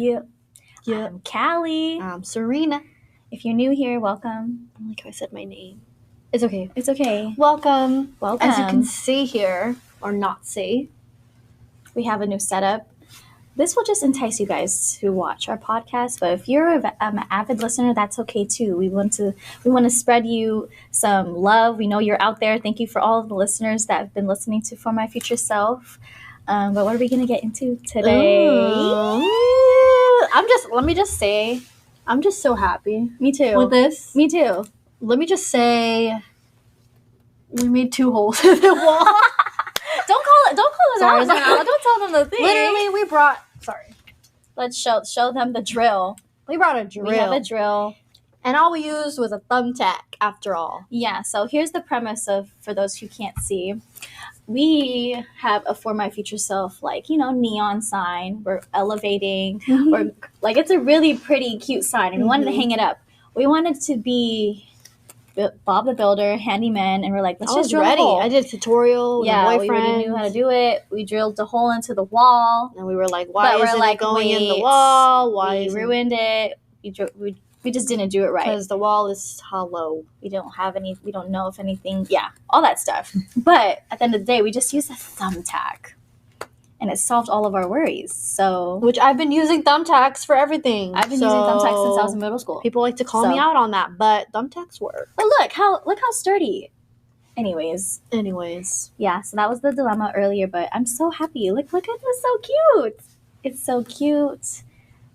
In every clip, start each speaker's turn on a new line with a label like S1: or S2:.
S1: Yeah.
S2: I'm
S1: Callie.
S2: I'm Serena.
S1: If you're new here, welcome.
S2: I don't like how I said my name. It's okay.
S1: It's okay.
S2: Welcome.
S1: Welcome.
S2: As you can see here, or not see,
S1: we have a new setup. This will just entice you guys to watch our podcast, but if you're an avid listener, that's okay too. We want to spread you some love. We know you're out there. Thank you for all of the listeners that have been listening to For My Future Self. But what are we gonna get into today?
S2: Let me just say, I'm just so happy.
S1: Me too.
S2: With this.
S1: Me too.
S2: Let me just say, we made 2 holes in the wall.
S1: Don't call us out now. Don't tell them the thing.
S2: Literally, we brought. Sorry.
S1: Let's show them the drill.
S2: We brought a drill.
S1: We have a drill.
S2: And all we used was a thumbtack, after all.
S1: Yeah, so here's the premise for those who can't see. We have a For My Future Self, neon sign. We're elevating. Or it's a really pretty, cute sign. And we wanted to hang it up. We wanted to be Bob the Builder, handyman, and we're like, let's just drill a hole.
S2: I did a tutorial with a boyfriend.
S1: We already knew how to do it. We drilled a hole into the wall.
S2: And we were like, why isn't it going in the wall?
S1: We ruined it. We just didn't do it right.
S2: Because the wall is hollow.
S1: We don't know if anything, all that stuff. But at the end of the day, we just used a thumbtack. And it solved all of our worries. So,
S2: which I've been using thumbtacks for everything.
S1: I've been using thumbtacks since I was in middle school.
S2: People like to call me out on that, but thumbtacks work.
S1: But look how sturdy. Anyways. Yeah, so that was the dilemma earlier, but I'm so happy. Look at this, so cute. It's so cute.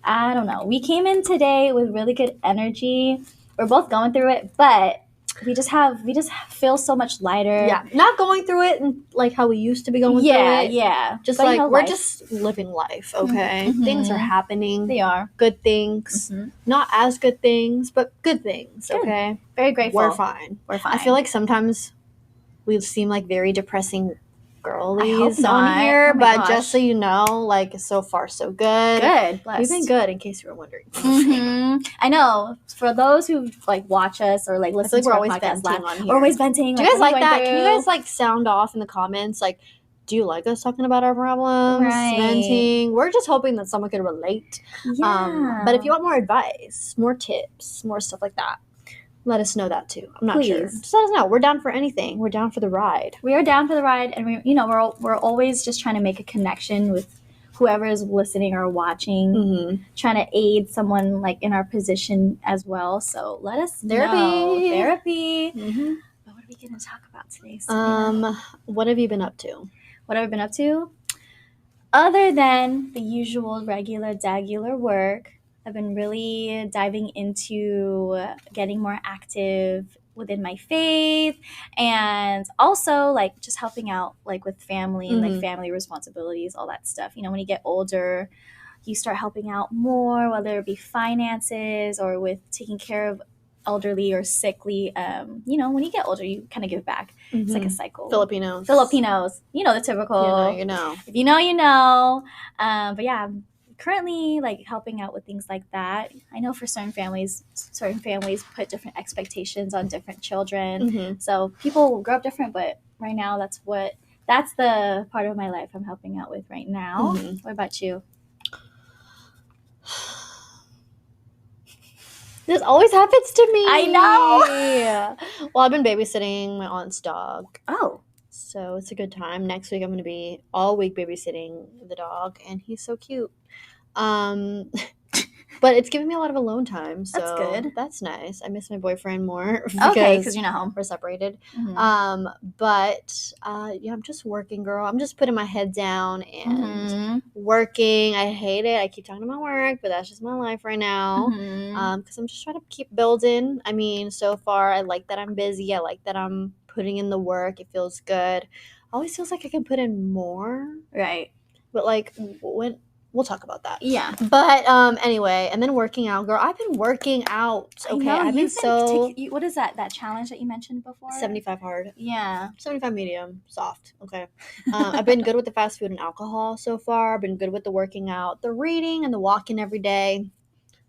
S1: I don't know. We came in today with really good energy. We're both going through it, but we just feel so much lighter.
S2: Yeah, not going through it like how we used to be going through it.
S1: Yeah.
S2: Just like we're just living life, okay? Mm-hmm. Things are happening.
S1: They are.
S2: Good things. Mm-hmm. Not as good things, but good things, okay?
S1: Very grateful.
S2: We're fine. I feel like sometimes we seem like very depressing girlies on here, but just so you know, so far so good.
S1: Good.
S2: We've been good, in case you were wondering.
S1: I know. For those who watch us or listen to our podcast, we're always venting.
S2: Do you guys like that? Can you guys sound off in the comments? Do you like us talking about our problems?
S1: Right.
S2: Venting? We're just hoping that someone could relate.
S1: Yeah.
S2: But if you want more advice, more tips, more stuff like that, let us know that too. I'm not sure. Just let us know. We're down for anything. We're down for the ride.
S1: We are down for the ride, and we're always just trying to make a connection with whoever is listening or watching, trying to aid someone in our position as well. So let us know. Therapy.
S2: Mm-hmm.
S1: But what are we going to talk about today?
S2: What have you been up to?
S1: What have I been up to? Other than the usual regular work, I've been really diving into getting more active within my faith, and also just helping out with family and family responsibilities, all that stuff. When you get older, you start helping out more, whether it be finances or with taking care of elderly or sickly. When you get older, you kind of give back. It's like a cycle.
S2: Filipinos,
S1: the typical.
S2: You know.
S1: If you know, you know. But yeah, I'm currently helping out with things like that. I know for certain families put different expectations on different children. So people grow up different, but right now that's the part of my life I'm helping out with right now. What about you?
S2: This always happens to me.
S1: I know.
S2: Well, I've been babysitting my aunt's dog.
S1: Oh.
S2: So it's a good time. Next week I'm going to be all week babysitting the dog, and he's so cute. But it's giving me a lot of alone time. So
S1: that's good.
S2: That's nice. I miss my boyfriend more.
S1: Because you're not home.
S2: We're separated. But I'm just working, girl. I'm just putting my head down and working. I hate it. I keep talking about work, but that's just my life right now. Because I'm just trying to keep building. I mean, so far, I like that I'm busy. I like that I'm putting in the work. It feels good. Always feels like I can put in more.
S1: Right.
S2: But when... We'll talk about that.
S1: Yeah.
S2: But anyway, and then working out, girl. I've been working out. Okay, I've been
S1: what is that challenge that you mentioned before?
S2: 75 hard.
S1: Yeah.
S2: 75 medium, soft. Okay. I've been good with the fast food and alcohol so far. I've been good with the working out, the reading, and the walking every day.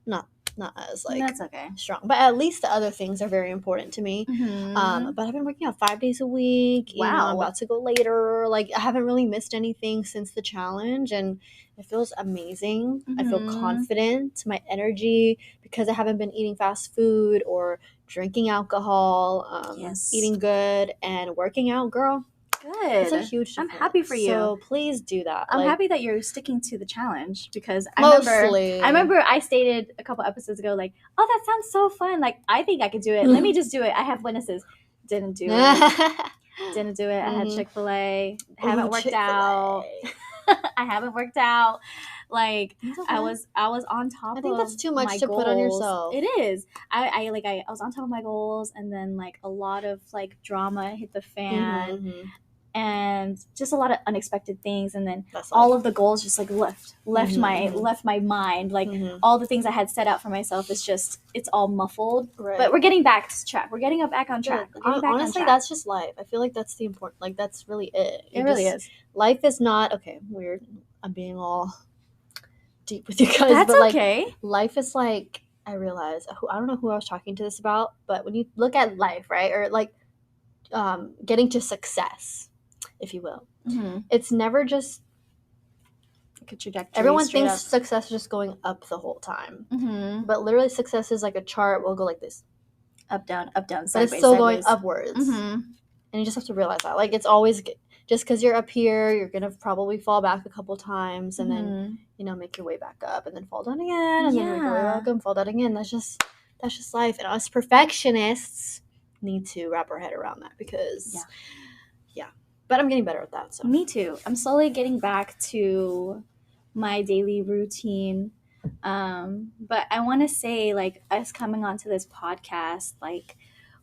S2: Not as
S1: that's okay.
S2: strong, but at least the other things are very important to me. But I've been working out 5 days a week.
S1: Wow.
S2: I'm about to go later. I haven't really missed anything since the challenge, and It feels amazing. I feel confident. My energy, because I haven't been eating fast food or drinking alcohol, eating good and working out, girl.
S1: Good.
S2: It's a huge difference.
S1: I'm happy for you.
S2: So please do that.
S1: I'm happy that you're sticking to the challenge, because I remember I stated a couple episodes ago, like, oh, that sounds so fun. Like, I think I could do it. Let me just do it. I have witnesses. Didn't do it. Didn't do it. I had Chick-fil-A. Haven't worked out. I haven't worked out. Like, okay. I was on top of my goals.
S2: I think that's too much to put on yourself.
S1: It is. I was on top of my goals, and then like a lot of like drama hit the fan. And just a lot of unexpected things, and then all of the goals just like left my mind. Like all the things I had set out for myself is just, it's all muffled. Right. But we're getting back to track. We're getting back on track.
S2: Honestly, that's just life. I feel like that's the important. Like that's really it.
S1: It really is.
S2: Life is not weird. I'm being all deep with you guys.
S1: That's
S2: but like,
S1: okay.
S2: Life is like, I realize, I don't know who I was talking to this about, but when you look at life, right, or like getting to success, if you will, it's never just
S1: like a trajectory.
S2: Everyone thinks success is just going up the whole time, but literally success is like a chart. We'll go like this,
S1: up, down, sideways,
S2: but it's still going upwards, and you just have to realize that. Like, it's always just because you're up here, you're gonna probably fall back a couple times, and then make your way back up, and then fall down again, and then make your way back up and fall down again. That's just life, and us perfectionists need to wrap our head around that, because but I'm getting better at that. So
S1: me too. I'm slowly getting back to my daily routine. But I want to say, like, us coming onto this podcast, like,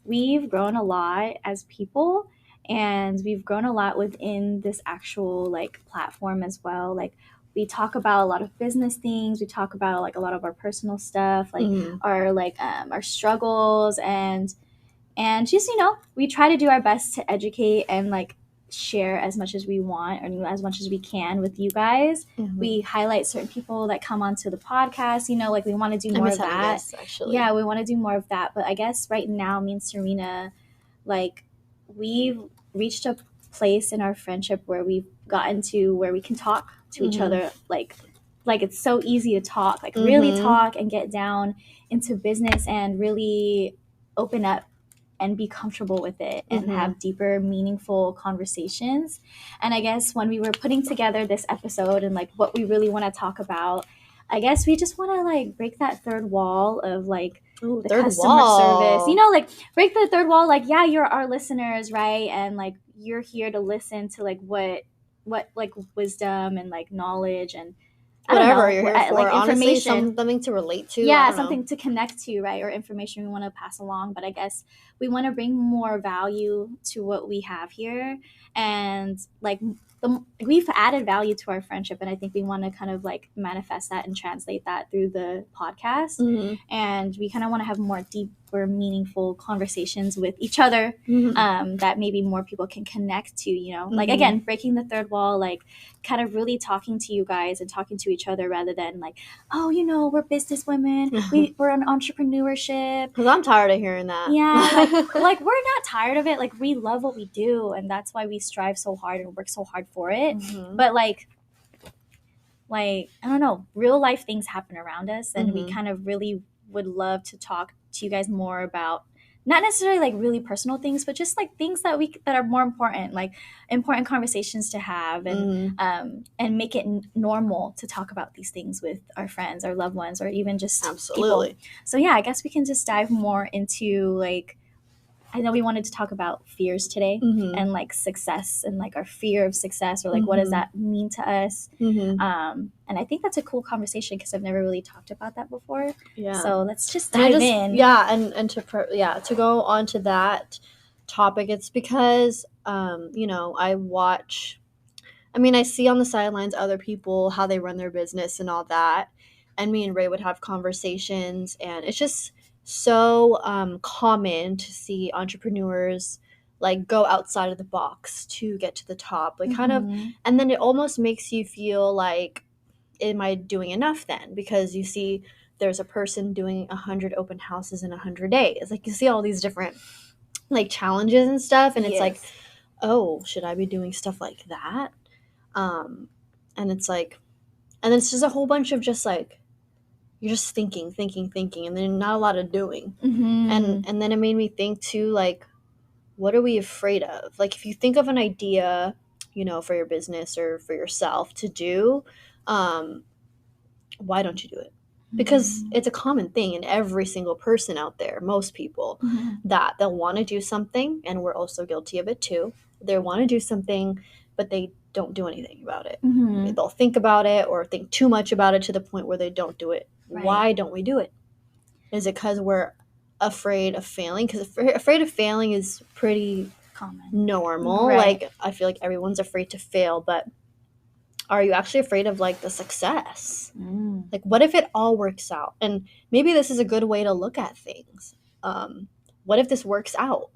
S1: we've grown a lot as people, and we've grown a lot within this actual like platform as well. Like, we talk about a lot of business things. We talk about like a lot of our personal stuff, like our struggles, and just, we try to do our best to educate and like share as much as we want, or as much as we can with you guys. We highlight certain people that come onto the podcast, like we want to do more of that. Yeah, we want to do more of that. But I guess right now, me and Serena, like, we've reached a place in our friendship where we've gotten to where we can talk to each other, like it's so easy to talk, like really talk and get down into business and really open up and be comfortable with it and have deeper, meaningful conversations. And I guess when we were putting together this episode and like what we really want to talk about, I guess we just want to like break that third wall of like the customer service, like break the third wall. Like, yeah, you're our listeners, right? And like, you're here to listen to like what like wisdom and like knowledge and
S2: whatever you're here for, like information, honestly, something to relate to.
S1: Yeah, something to connect to, right? Or information we want to pass along. But I guess we want to bring more value to what we have here. And like, we've added value to our friendship. And I think we want to kind of like manifest that and translate that through the podcast. And we kind of want to have more deeper, meaningful conversations with each other that maybe more people can connect to, like, again, breaking the third wall, like kind of really talking to you guys and talking to each other, rather than like, oh, we're business women, we're an entrepreneurship.
S2: Because I'm tired of hearing that.
S1: Yeah, like we're not tired of it. Like, we love what we do, and that's why we strive so hard and work so hard for it. But like I don't know, real life things happen around us, and we kind of really would love to talk to you guys more about, not necessarily like really personal things, but just like things that are more important, like important conversations to have, and make it normal to talk about these things with our friends, our loved ones, or even just people. So yeah, I guess we can just dive more into like, I know we wanted to talk about fears today, and like success, and like our fear of success, or like what does that mean to us? And I think that's a cool conversation, because I've never really talked about that before. Yeah. So let's just dive in.
S2: Yeah, and to go on to that topic, it's because I see on the sidelines other people, how they run their business and all that, and me and Ray would have conversations, and it's just so common to see entrepreneurs like go outside of the box to get to the top, like kind of, and then it almost makes you feel like, am I doing enough then? Because you see there's a person doing 100 open houses in 100 days. Like, you see all these different like challenges and stuff, and it's like, oh, should I be doing stuff like that? And it's like, And then it's just a whole bunch of just like, you're just thinking, and then not a lot of doing. And then it made me think too, like, what are we afraid of? Like, if you think of an idea, you know, for your business or for yourself to do, why don't you do it? Because it's a common thing in every single person out there, most people, that they'll want to do something, and we're also guilty of it too. They want to do something, but they don't do anything about it. They'll think about it or think too much about it to the point where they don't do it. Right. Why don't we do it? Is it because we're afraid of failing? Because afraid of failing is pretty
S1: common,
S2: normal. Right. Like, I feel like everyone's afraid to fail, but are you actually afraid of like the success? Like, what if it all works out? And maybe this is a good way to look at things. What if this works out?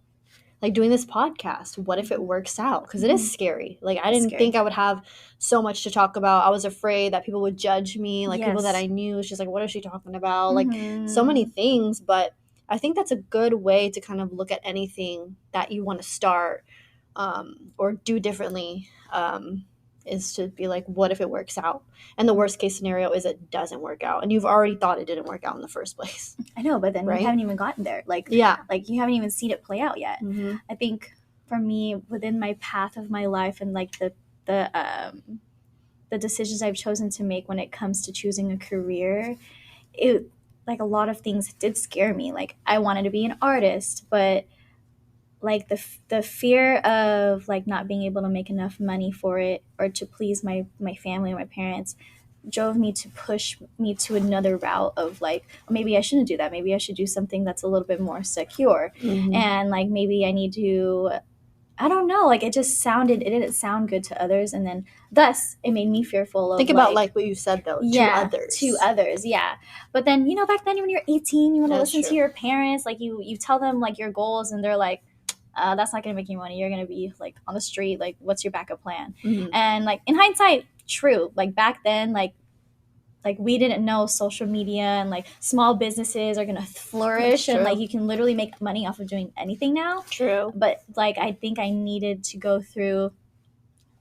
S2: Like doing this podcast, what if it works out? Because it is scary. Like, I didn't think I would have so much to talk about. I was afraid that people would judge me. Like, people that I knew, it's just like, what is she talking about? Like, so many things. But I think that's a good way to kind of look at anything that you want to start or do differently, is to be like, what if it works out? And the worst case scenario is it doesn't work out, and you've already thought it didn't work out in the first place.
S1: I know, but then you haven't even gotten there. Like, like you haven't even seen it play out yet. I think for me, within my path of my life and like the decisions I've chosen to make when it comes to choosing a career, it, like, a lot of things did scare me. Like, I wanted to be an artist, but like the fear of like not being able to make enough money for it or to please my family or my parents drove me to push me to another route of like, maybe I shouldn't do that. Maybe I should do something that's a little bit more secure. And like, maybe I need to, I don't know, like, it didn't sound good to others, and then thus it made me fearful of,
S2: think about like what you said though, to others.
S1: But then, you know, back then when you're 18, you want to listen to your parents, like you tell them like your goals, and they're like, that's not going to make you money. You're going to be like on the street. Like, what's your backup plan? And like, in hindsight, true. Like, back then, like we didn't know social media and like small businesses are going to flourish, and like you can literally make money off of doing anything now.
S2: True.
S1: But like, I think I needed to go through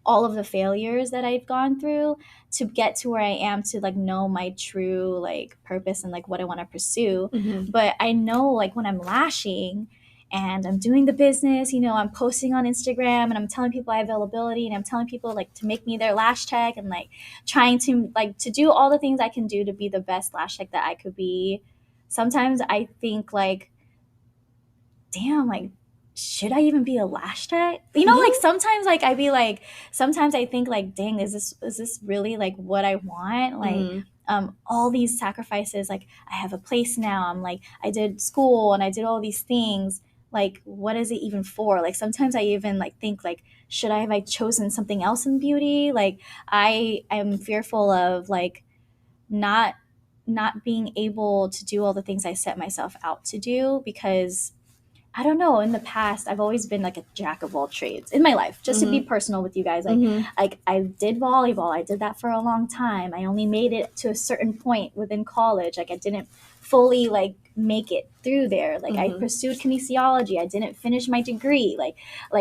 S1: all of the failures that I've gone through to get to where I am, to like know my true like purpose and like what I want to pursue. But I know, like, when I'm lashing and I'm doing the business, you know, I'm posting on Instagram and I'm telling people I have availability, and I'm telling people like to make me their lash tech, and like trying to like to do all the things I can do to be the best lash tech that I could be. Sometimes I think like, damn, like, should I even be a lash tech? You know, like sometimes like sometimes I think like, dang, is this really like what I want? Like, all these sacrifices, like I have a place now, I'm like, I did school and I did all these things. Like, what is it even for? Like, sometimes I even like think like, should I have chosen something else in beauty? Like, I am fearful of like not being able to do all the things I set myself out to do, because I don't know, in the past I've always been like a jack of all trades in my life. Just to be personal with you guys, like I did volleyball, I did that for a long time. I only made it to a certain point within college. Like, I didn't fully like make it through there. Like, I pursued kinesiology, I didn't finish my degree. Like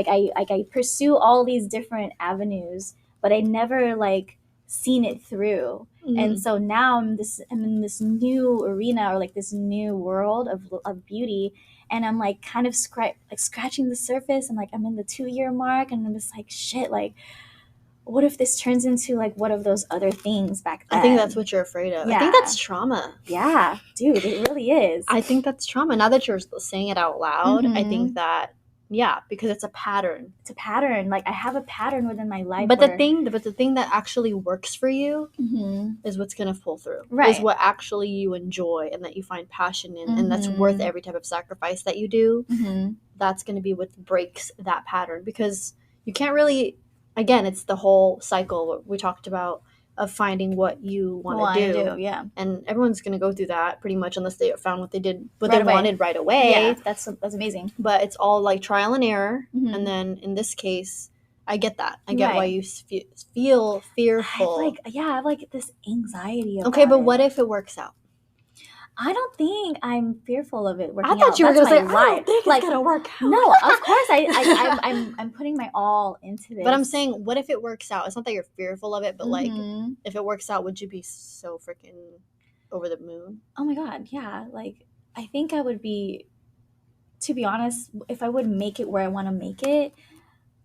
S1: I pursue all these different avenues, but I never like seen it through. And so now I'm in this new arena, or like this new world of beauty, and I'm like kind of scratching the surface, and like I'm in the 2-year mark, and I'm just like, shit, like, what if this turns into like one of those other things back then?
S2: I think that's what you're afraid of. I think that's trauma.
S1: Yeah, dude, it really is.
S2: I think that's trauma. Now that you're saying it out loud, I think that, yeah, because it's a pattern.
S1: It's a pattern. Like, I have a pattern within my life.
S2: But the thing that actually works for you is what's going to pull through.
S1: Right.
S2: Is what actually you enjoy and that you find passion in, and that's worth every type of sacrifice that you do. That's going to be what breaks that pattern, because you can't really, again, it's the whole cycle we talked about of finding what you want to do.
S1: Yeah.
S2: And everyone's going to go through that pretty much, unless they found what they wanted right away.
S1: Yeah, that's amazing.
S2: But it's all like trial and error. And then in this case, I get that. I get why you feel fearful.
S1: I have like this anxiety about
S2: okay, but what if it works out?
S1: I don't think I'm fearful of it working
S2: I thought
S1: out.
S2: you were
S1: That's
S2: going to
S1: my
S2: say, I
S1: life.
S2: don't think
S1: Like,
S2: it's going to work out.
S1: no, of course I'm putting my all into this.
S2: But I'm saying, what if it works out? It's not that you're fearful of it, but like,
S1: Mhm.
S2: if it works out, would you be so freaking over the moon?
S1: Oh my God, yeah. Like, I think I would be, to be honest, if I would make it where I want to make it,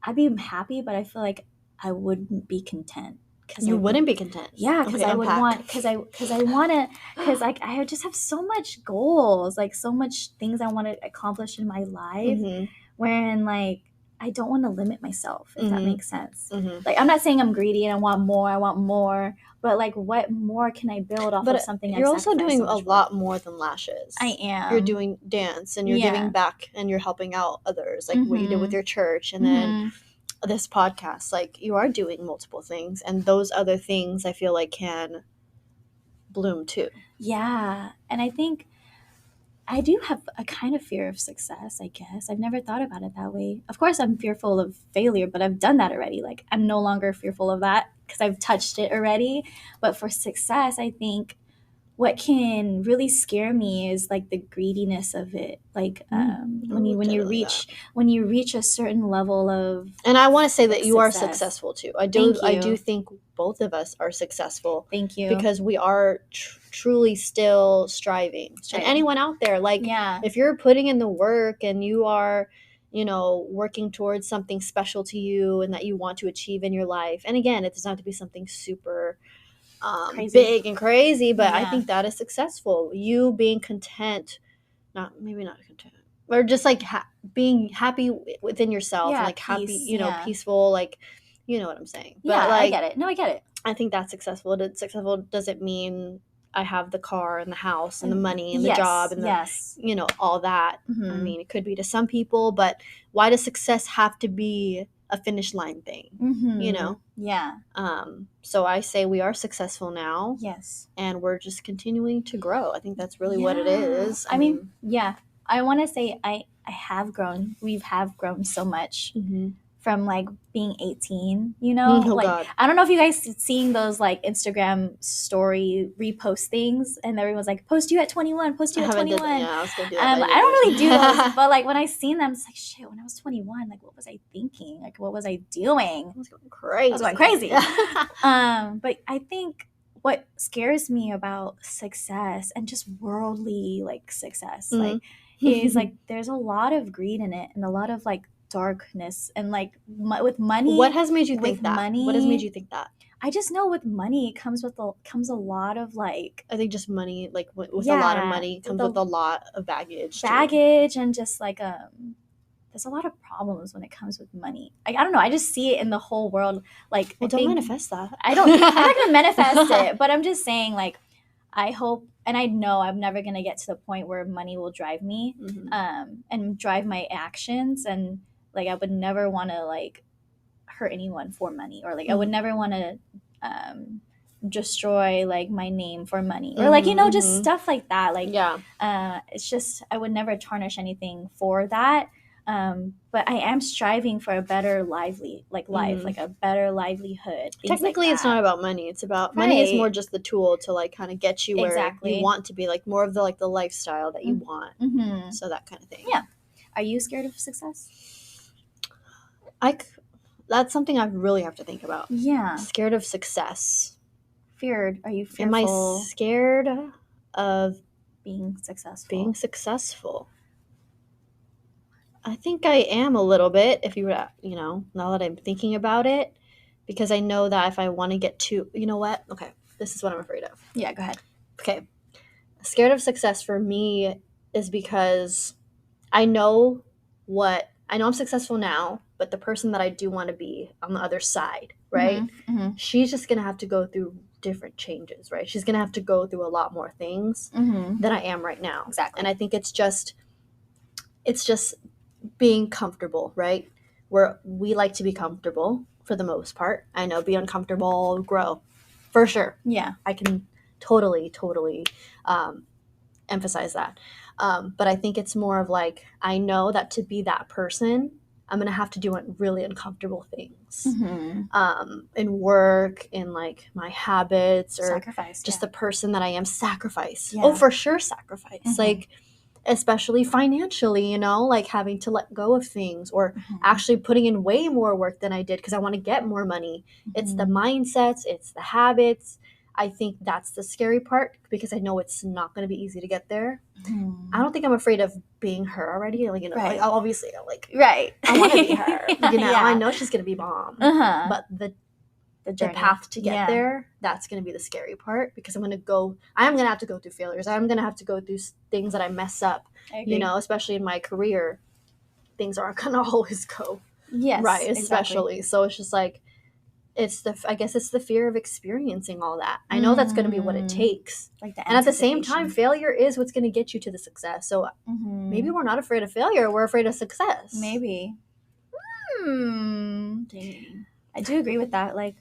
S1: I'd be happy, but I feel like I wouldn't be content.
S2: You wouldn't be content.
S1: Yeah, because
S2: Okay,
S1: I would
S2: unpack.
S1: want, because I want to, because like I just have so much goals, like so much things I want to accomplish in my life,
S2: Mhm.
S1: wherein like I don't want to limit myself, if that
S2: Mhm.
S1: makes sense.
S2: Mhm.
S1: Like, I'm not saying I'm greedy and I want more, but like, what more can I build off of something
S2: You're
S1: I've
S2: also
S1: sacrificed
S2: doing
S1: so
S2: a
S1: much for?
S2: lot more than lashes.
S1: I am.
S2: You're doing dance and you're
S1: Yeah.
S2: giving back and you're helping out others, like what you did with
S1: Mhm.
S2: your church, and then
S1: Mhm.
S2: this podcast. Like, you are doing multiple things, and those other things I feel like can bloom too.
S1: Yeah, and I think I do have a kind of fear of success, I guess. I've never thought about it that way. Of course, I'm fearful of failure, but I've done that already. Like, I'm no longer fearful of that because I've touched it already. But for success, I think what can really scare me is like the greediness of it. Like, when you reach a certain level of,
S2: and I want to say that you are
S1: success.
S2: successful too. I
S1: Thank you.
S2: do think both of us are successful.
S1: Thank you.
S2: Because we are truly still striving. And anyone out there, like,
S1: yeah,
S2: if you're putting in the work and you are, you know, working towards something special to you and that you want to achieve in your life, and again, it doesn't have to be something super big and crazy, but I
S1: Yeah.
S2: think that is successful. You being content, maybe not content, or just like being happy within yourself,
S1: Yeah,
S2: and like
S1: peace,
S2: happy, you know,
S1: yeah.
S2: peaceful, like, you know what I'm saying. But
S1: Yeah,
S2: like,
S1: I get it. No, I get it.
S2: I think that's successful. Successful doesn't mean I have the car and the house and the money and the
S1: Yes,
S2: job and the,
S1: yes.
S2: you know, all that.
S1: Mhm.
S2: I mean, it could be to some people, but why does success have to be a finish line thing?
S1: Mhm.
S2: You know?
S1: Yeah.
S2: So I say we are successful now,
S1: Yes.
S2: and we're just continuing to grow. I think that's really what it is.
S1: I mean, yeah. I want to say I have grown. We have grown so much
S2: mhm.
S1: from like being 18, you know?
S2: Oh,
S1: like,
S2: God.
S1: I don't know if you guys seeing those like Instagram story repost things, and everyone's like, post you at 21, post you at 21.
S2: I was gonna do that.
S1: I don't really do those, but like when I seen them, it's like, shit, when I was 21, like what was I thinking? Like what was I doing?
S2: I was going crazy.
S1: But I think what scares me about success and just worldly like success, like is like there's a lot of greed in it and a lot of like darkness, and like with money.
S2: What has made you think that?
S1: Money,
S2: what has made you think that?
S1: I just know with money comes a lot of like,
S2: I think just money, like with a lot of money comes with a lot of baggage
S1: and just like there's a lot of problems when it comes with money. I don't know, I just see it in the whole world. Like,
S2: well, don't manifest that.
S1: I'm not gonna manifest it, but I'm just saying, like, I hope, and I know I'm never gonna get to the point where money will drive me, and drive my actions, and like I would never want to like hurt anyone for money, or like I would never want to destroy like my name for money, or like, you know, just stuff like that. Like, it's just, I would never tarnish anything for that. But I am striving for a better life, like a better livelihood.
S2: Technically,
S1: like
S2: it's not about money. It's about money is more just the tool to like kind of get you where you want to be, like more of the like the lifestyle that you want. So that kind of thing.
S1: Yeah. Are you scared of success?
S2: That's something I really have to think about.
S1: Yeah.
S2: Scared of success.
S1: Feared. Are you fearful?
S2: Am I scared of
S1: being successful?
S2: I think I am a little bit, if you were, you know, now that I'm thinking about it, because I know that if I want to get to, you know what? Okay, this is what I'm afraid of.
S1: Yeah, go ahead.
S2: Okay. Scared of success for me is because I know I'm successful now, but the person that I do want to be on the other side, right? She's just going to have to go through different changes, right? She's going to have to go through a lot more things than I am right now.
S1: Exactly.
S2: And I think it's just being comfortable, right? Where we like to be comfortable for the most part. I know, be uncomfortable, grow. For sure.
S1: Yeah.
S2: I can totally emphasize that. But I think it's more of like, I know that to be that person, I'm going to have to do really uncomfortable things in work, in like my habits, or
S1: sacrifice,
S2: just the person that I am. Sacrifice.
S1: Yeah.
S2: Oh, for sure, sacrifice. Like, especially financially, you know, like having to let go of things, or actually putting in way more work than I did because I want to get more money. It's the mindsets, it's the habits. I think that's the scary part, because I know it's not going to be easy to get there. I don't think I'm afraid of being her already. Like, you know, like, obviously, like, I want to be her. You know, I know she's going to be bomb. But the path to get there, that's going to be the scary part, because I'm going to have to go through failures. I'm going to have to go through things that I mess up, you know, especially in my career. Things aren't going to always go right, especially. Exactly. So it's just like, I guess it's the fear of experiencing all that. I know that's going to be what it takes. Like, and at the same time, failure is what's going to get you to the success. So maybe we're not afraid of failure. We're afraid of success.
S1: Maybe. Dang. I do agree with that. Like,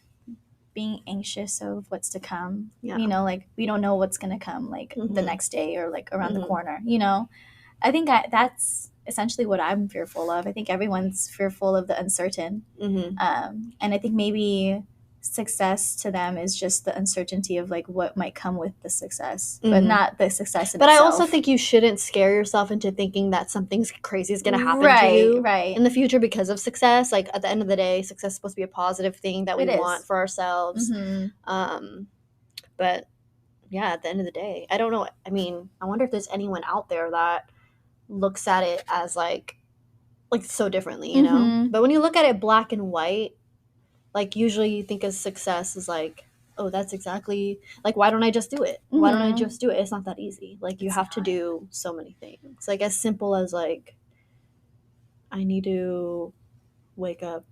S1: being anxious of what's to come. Yeah. You know, like, we don't know what's going to come, like, the next day, or like around the corner, you know? I think that's essentially what I'm fearful of. I think everyone's fearful of the uncertain. And I think maybe success to them is just the uncertainty of like what might come with the success, but not the success in itself.
S2: I also think you shouldn't scare yourself into thinking that something crazy is going to happen to you in the future because of success. Like, at the end of the day, success is supposed to be a positive thing that we want for ourselves. But yeah, at the end of the day, I don't know. I mean, I wonder if there's anyone out there that looks at it as like so differently, you know? But when you look at it black and white, like, usually you think of success as like, oh, that's exactly, like, why don't I just do it? Why don't I just do it? It's not that easy. Like, you have to do so many things. Like, as simple as like, I need to wake up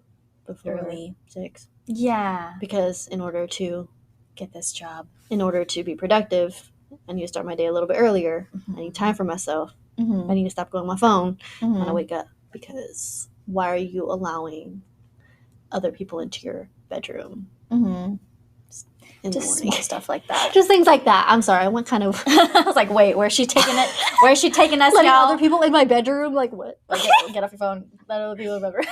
S2: before early 6.
S1: Yeah.
S2: Because in order to
S1: get this job,
S2: in order to be productive, I need to start my day a little bit earlier. I need time for myself. I need to stop going on my phone when I wake up, because why are you allowing other people into your bedroom?
S1: Just small stuff like that.
S2: Just things like that. I'm sorry, I went kind of.
S1: I was like, wait, where's she taking it? Where's she taking us,
S2: letting
S1: y'all?
S2: Other people in my bedroom? Like, what?
S1: Like, get off your phone. Let other people in my bedroom.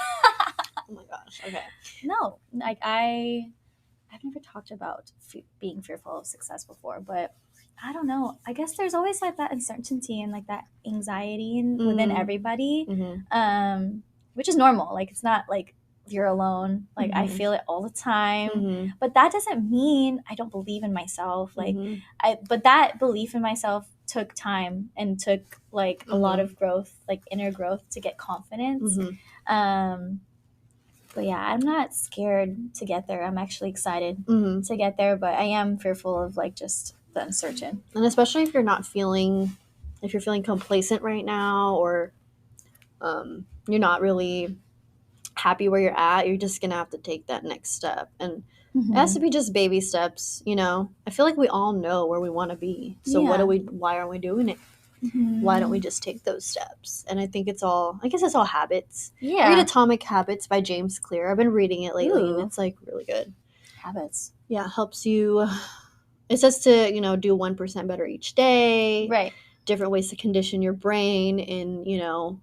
S2: Oh my gosh. Okay.
S1: No, like, I've never talked about being fearful of success before, but I don't know. I guess there's always like that uncertainty and like that anxiety within everybody, which is normal. Like, it's not like you're alone. Like, I feel it all the time, but that doesn't mean I don't believe in myself. Like, but that belief in myself took time and took like a lot of growth, like inner growth, to get confidence. But yeah, I'm not scared to get there. I'm actually excited to get there, but I am fearful of like just the uncertain.
S2: And especially if you're feeling complacent right now, or you're not really happy where you're at, you're just gonna have to take that next step. And it has to be just baby steps, you know? I feel like we all know where we want to be. So why aren't we doing it? Why don't we just take those steps? And I think it's all habits.
S1: Yeah.
S2: Read Atomic Habits by James Clear. I've been reading it lately. Ooh. And it's like really good.
S1: Habits.
S2: Yeah, helps you. It says to, do 1% better each day.
S1: Right.
S2: Different ways to condition your brain in,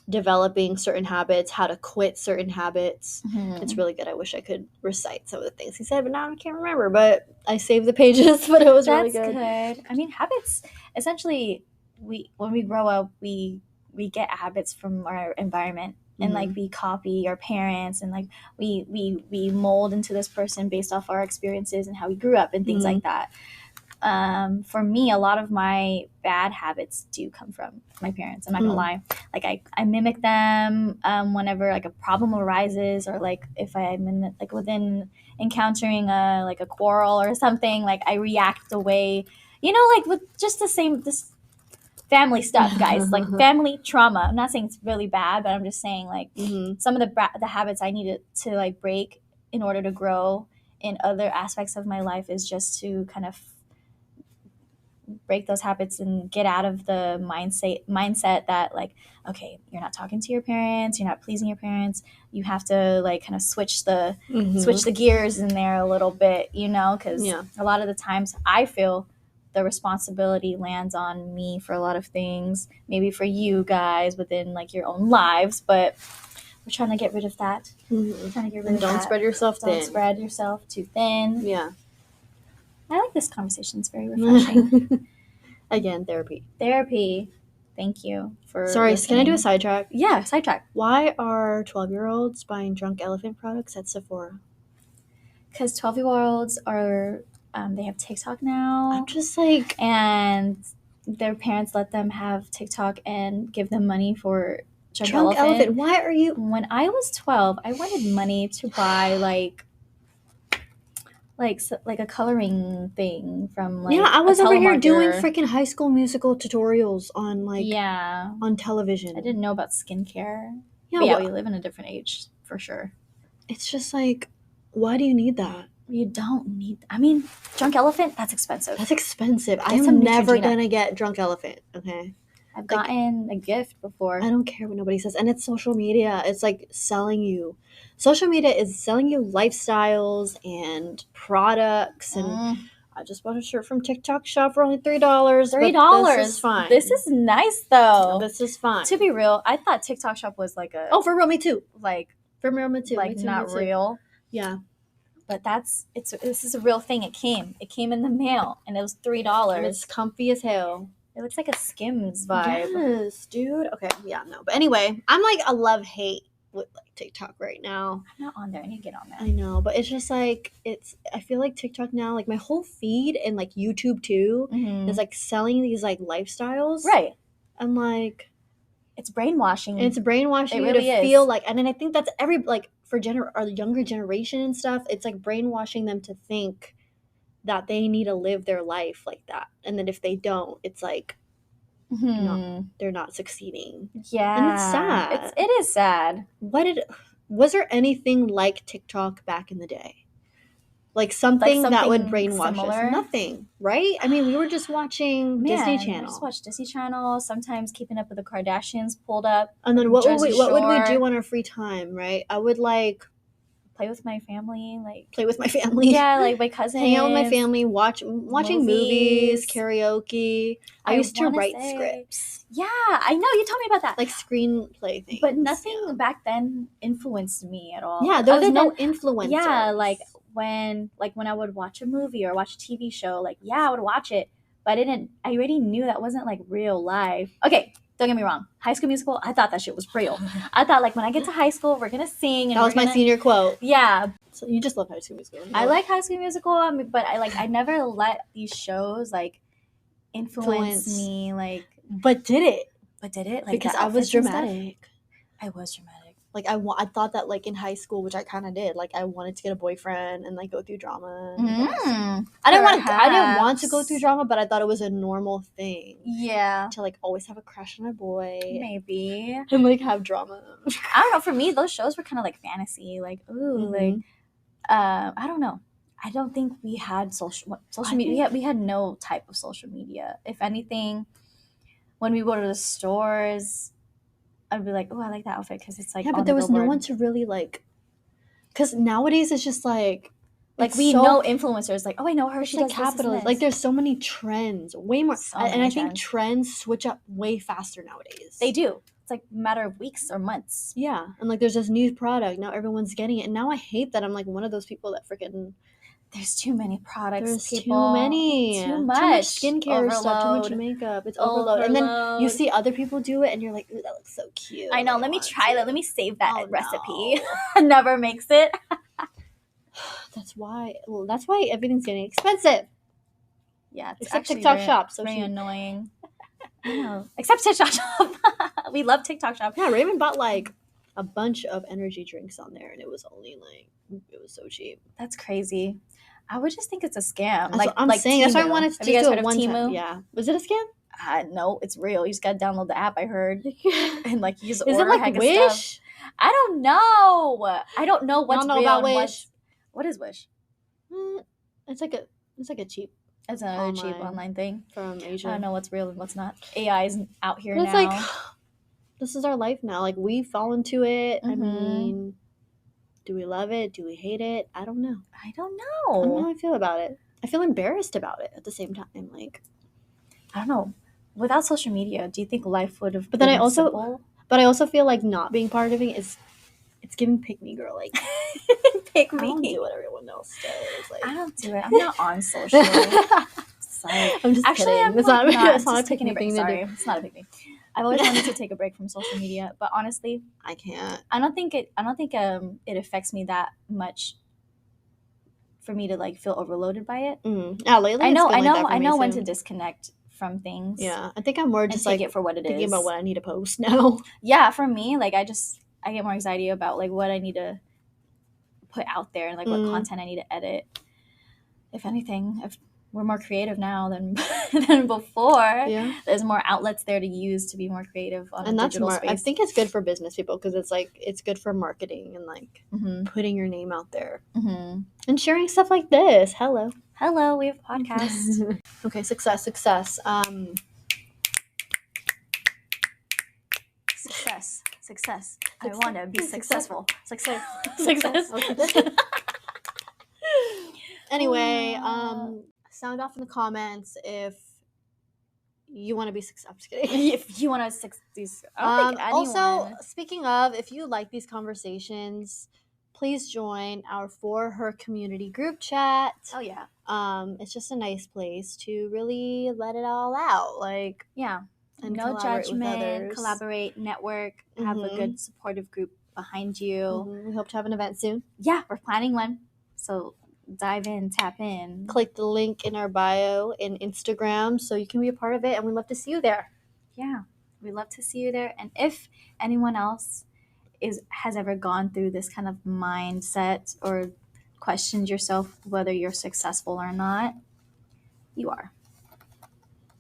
S2: developing certain habits, how to quit certain habits. It's really good. I wish I could recite some of the things he said, but now I can't remember. But I saved the pages, but it was really good.
S1: That's good. I mean, habits, essentially, when we grow up, we get habits from our environment. And like, we copy our parents, and like we mold into this person based off our experiences and how we grew up and things like that. For me, a lot of my bad habits do come from my parents. I'm not gonna lie. Like, I mimic them whenever like a problem arises, or like if I'm in within encountering a quarrel or something. Like, I react the way, like with just this family stuff, guys. Like, family trauma. I'm not saying it's really bad, but I'm just saying like some of the habits I needed to like break in order to grow in other aspects of my life is just to kind of break those habits and get out of the mindset that like, okay, you're not talking to your parents, you're not pleasing your parents, you have to like kind of switch the gears in there a little bit, because a lot of the times I feel the responsibility lands on me for a lot of things, maybe for you guys within like your own lives, but we're trying to get rid of that.
S2: Mm-hmm.
S1: Trying to get rid
S2: And
S1: of
S2: don't
S1: that.
S2: spread yourself thin.
S1: Don't spread yourself too thin.
S2: Yeah.
S1: I like this conversation. It's very refreshing.
S2: Again, therapy.
S1: Therapy. Thank you for
S2: Sorry,
S1: listening.
S2: can I do a sidetrack?
S1: Yeah, sidetrack.
S2: Why are 12-year-olds buying Drunk Elephant products at Sephora?
S1: Because 12-year-olds are, they have TikTok now.
S2: I'm just like...
S1: And their parents let them have TikTok and give them money for
S2: Drunk Elephant. Why are you...
S1: When I was 12, I wanted money to buy like a coloring thing from like
S2: I was over here
S1: telemarketer.
S2: doing freaking High School Musical tutorials on like on television.
S1: I didn't know about skincare.
S2: Yeah,
S1: but we live in a different age for sure.
S2: It's just like, why do you need that?
S1: You don't need. I mean, Drunk Elephant, that's expensive.
S2: That's expensive. I am never gonna get Drunk Elephant. Okay.
S1: I've gotten a gift before.
S2: I don't care what nobody says. And it's social media. It's like selling you. Social media is selling you lifestyles and products. And I just bought a shirt from TikTok Shop for only $3. $3. This is fine.
S1: This is nice though.
S2: This is fine.
S1: To be real, I thought TikTok Shop was like a...
S2: Oh, for real, me too.
S1: Like,
S2: for real, me too.
S1: Like, not real.
S2: Yeah.
S1: But this is a real thing. It came in the mail and it was $3.
S2: And it's comfy as hell.
S1: It looks like a Skims vibe.
S2: Yes, dude. Okay, yeah, no. But anyway, I'm like a love-hate with like TikTok right now.
S1: I'm not on there. I need to get on there.
S2: I know, but it's just like, I feel like TikTok now, like my whole feed and like YouTube too, is like selling these like lifestyles.
S1: Right.
S2: I'm like...
S1: It's brainwashing.
S2: It's brainwashing you to feel like... And then I think that's like for the younger generation and stuff, it's like brainwashing them to think that they need to live their life like that, and then if they don't, it's like they're not succeeding.
S1: Yeah,
S2: and it's sad.
S1: It is sad.
S2: Was there anything like TikTok back in the day? Like something that would brainwash us? Nothing, right? I mean, we were just watching Disney Channel.
S1: We just watched Disney Channel. Sometimes Keeping Up with the Kardashians pulled up.
S2: And then what would we do on our free time, right? I would like
S1: play with my family,
S2: Yeah,
S1: like my cousins.
S2: Hang out with my family, watching movies, karaoke. I used to write scripts.
S1: Yeah, I know. You told me about that.
S2: Like screenplay things.
S1: But nothing back then influenced me at all.
S2: Yeah, there was no influence.
S1: Yeah, like when I would watch a movie or watch a TV show, like, I would watch it. But I already knew that wasn't like real life. Okay. Don't get me wrong. High School Musical, I thought that shit was real. I thought, like, when I get to high school, we're going to sing. And
S2: that was my senior quote.
S1: Yeah.
S2: So you just love High School Musical.
S1: I like High School Musical, but I never let these shows, like, influence me. Like,
S2: but did it?
S1: Like,
S2: because I was dramatic.
S1: I was dramatic.
S2: Like, I thought that, like, in high school, which I kind of did, like, I wanted to get a boyfriend and, like, go through drama. I didn't want to go through drama, but I thought it was a normal thing.
S1: Yeah.
S2: To, like, always have a crush on a boy.
S1: Maybe.
S2: And, like, have drama.
S1: I don't know. For me, those shows were kind of, like, fantasy. Like, ooh, like, I don't know. I don't think we had social media. We had no type of social media. If anything, when we go to the stores... I'd be like, oh, I like that outfit because it's like...
S2: Yeah, but there was no one to really like... Because nowadays it's just like...
S1: we know influencers. Like, oh, I know her. She does
S2: capitalism. Like, there's so many trends. Way more. And I think trends switch up way faster nowadays.
S1: They do. It's like a matter of weeks or months.
S2: Yeah. And like, there's this new product. Now everyone's getting it. And now I hate that I'm like one of those people that freaking...
S1: There's too many products,
S2: There's
S1: people.
S2: Too many.
S1: Too much
S2: skincare stuff, too much makeup. It's overload. And then you see other people do it and you're like, ooh, that looks so cute.
S1: I know. Let me try that. Let me save that recipe. Never makes it.
S2: That's why everything's getting expensive.
S1: Yeah. It's
S2: except TikTok Shop. So
S1: very annoying. I know. Except TikTok Shop. We love TikTok Shop.
S2: Yeah, Raymond bought like a bunch of energy drinks on there and it was only like, it was so cheap.
S1: That's crazy. I would just think it's a scam.
S2: That's what I'm saying. Temu. That's why I wanted to do it one time. Yeah. Was it a scam?
S1: No, it's real. You just gotta download the app, I heard. And like use
S2: Is it like Wish?
S1: I don't know. I don't know what's real
S2: about Wish.
S1: What is Wish?
S2: It's like a cheap.
S1: It's another cheap online thing
S2: from Asia.
S1: I don't know what's real and what's not. AI is out here
S2: but
S1: now.
S2: It's like this is our life now. Like we fall into it. I mean, do we love it? Do we hate it? I don't know.
S1: I don't
S2: know how I feel about it. I feel embarrassed about it at the same time. Like,
S1: I don't know. Without social media, do you think life would have
S2: But then
S1: been
S2: I also-
S1: simple?
S2: but I also feel like not being part of it is, it's giving pick me girl. Like,
S1: Pick
S2: I
S1: me.
S2: don't do what everyone else does. Like,
S1: I don't do it. I'm not on social. Sorry.
S2: I'm just
S1: Actually,
S2: kidding.
S1: I'm
S2: it's
S1: like
S2: not, it's
S1: just
S2: not a
S1: taking a
S2: picnic
S1: break.
S2: thing to
S1: Sorry,
S2: do.
S1: it's not a big thing. I've always wanted to take a break from social media, but honestly,
S2: I can't.
S1: I don't think it it affects me that much for me to like feel overloaded by it.
S2: Yeah, lately
S1: I know
S2: it's been like that for
S1: I
S2: me
S1: know when
S2: too.
S1: to disconnect from things.
S2: Yeah, I think I'm more
S1: And
S2: just
S1: take
S2: like
S1: it for what it
S2: thinking
S1: is.
S2: about what I need to post now.
S1: Yeah, for me, like I get more anxiety about like what I need to put out there and like what content I need to edit. If anything, if we're more creative now than before.
S2: Yeah,
S1: There's more outlets there to use to be more creative on
S2: and
S1: a
S2: that's
S1: digital
S2: more.
S1: space.
S2: I think it's good for business people because it's like it's good for marketing and like
S1: Mm-hmm.
S2: putting your name out there
S1: Mm-hmm.
S2: and sharing stuff like this. Hello,
S1: We have a podcast.
S2: Okay, success.
S1: Success. I want to be successful. Success.
S2: Okay. Anyway, sound off in the comments if you want to be successful. I'm just kidding.
S1: If you want to succeed, I don't think anyone.
S2: Also, speaking of, if you like these conversations, please join our For Her community group chat.
S1: Oh yeah.
S2: It's just a nice place to really let it all out. Like,
S1: yeah.
S2: and
S1: no
S2: collaborate with
S1: judgment,
S2: others.
S1: Collaborate, network, have a good supportive group behind you.
S2: We hope to have an event soon.
S1: Yeah, we're planning one. So dive in, tap in.
S2: Click the link in our bio in Instagram so you can be a part of it, and we'd love to see you there.
S1: Yeah, we'd love to see you there. And if anyone else has ever gone through this kind of mindset or questioned yourself whether you're successful or not, you are.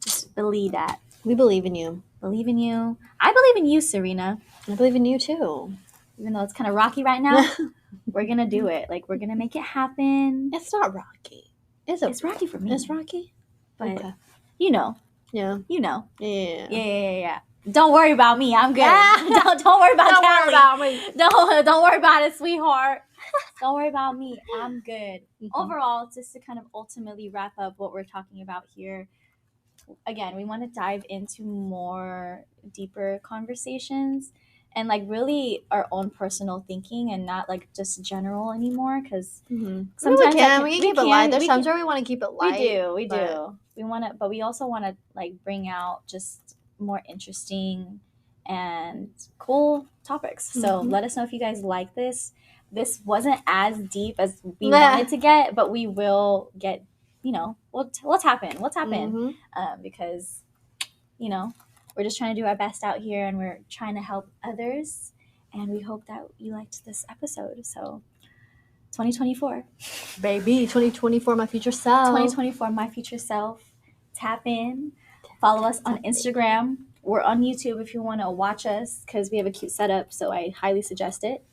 S1: Just believe that.
S2: We believe in you.
S1: Believe in you. I believe in you, Serena.
S2: I believe in you too.
S1: Even though it's kind of rocky right now, we're going to do it. Like, we're going to make it happen.
S2: It's not rocky.
S1: It's rocky for me.
S2: It's rocky?
S1: But,
S2: Okay.
S1: you know.
S2: Yeah.
S1: You know.
S2: Yeah.
S1: Yeah. Don't worry about me. I'm good.
S2: Ah!
S1: Don't worry about
S2: Don't
S1: Callie.
S2: worry about me.
S1: Don't worry about it, sweetheart. Don't worry about me. I'm good. Overall, just to kind of ultimately wrap up what we're talking about here, again, we want to dive into more deeper conversations and like really our own personal thinking and not like just general anymore, because
S2: sometimes we can keep it light. There's times where we want to keep it light.
S1: We do. We want to, but we also want to like bring out just more interesting and cool topics. So let us know if you guys like this. This wasn't as deep as we wanted to get, but we will get, you know, we'll tap in. Because, you know, we're just trying to do our best out here and we're trying to help others. And we hope that you liked this episode. So 2024.
S2: Baby, 2024, my future self.
S1: 2024, my future self. Tap in. Follow us on Instagram. We're on YouTube if you want to watch us because we have a cute setup. So I highly suggest it.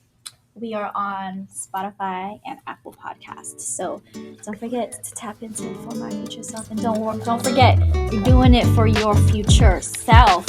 S1: We are on Spotify and Apple Podcasts. So don't forget to tap into For My Future Self. And don't forget, you're doing it for your future self.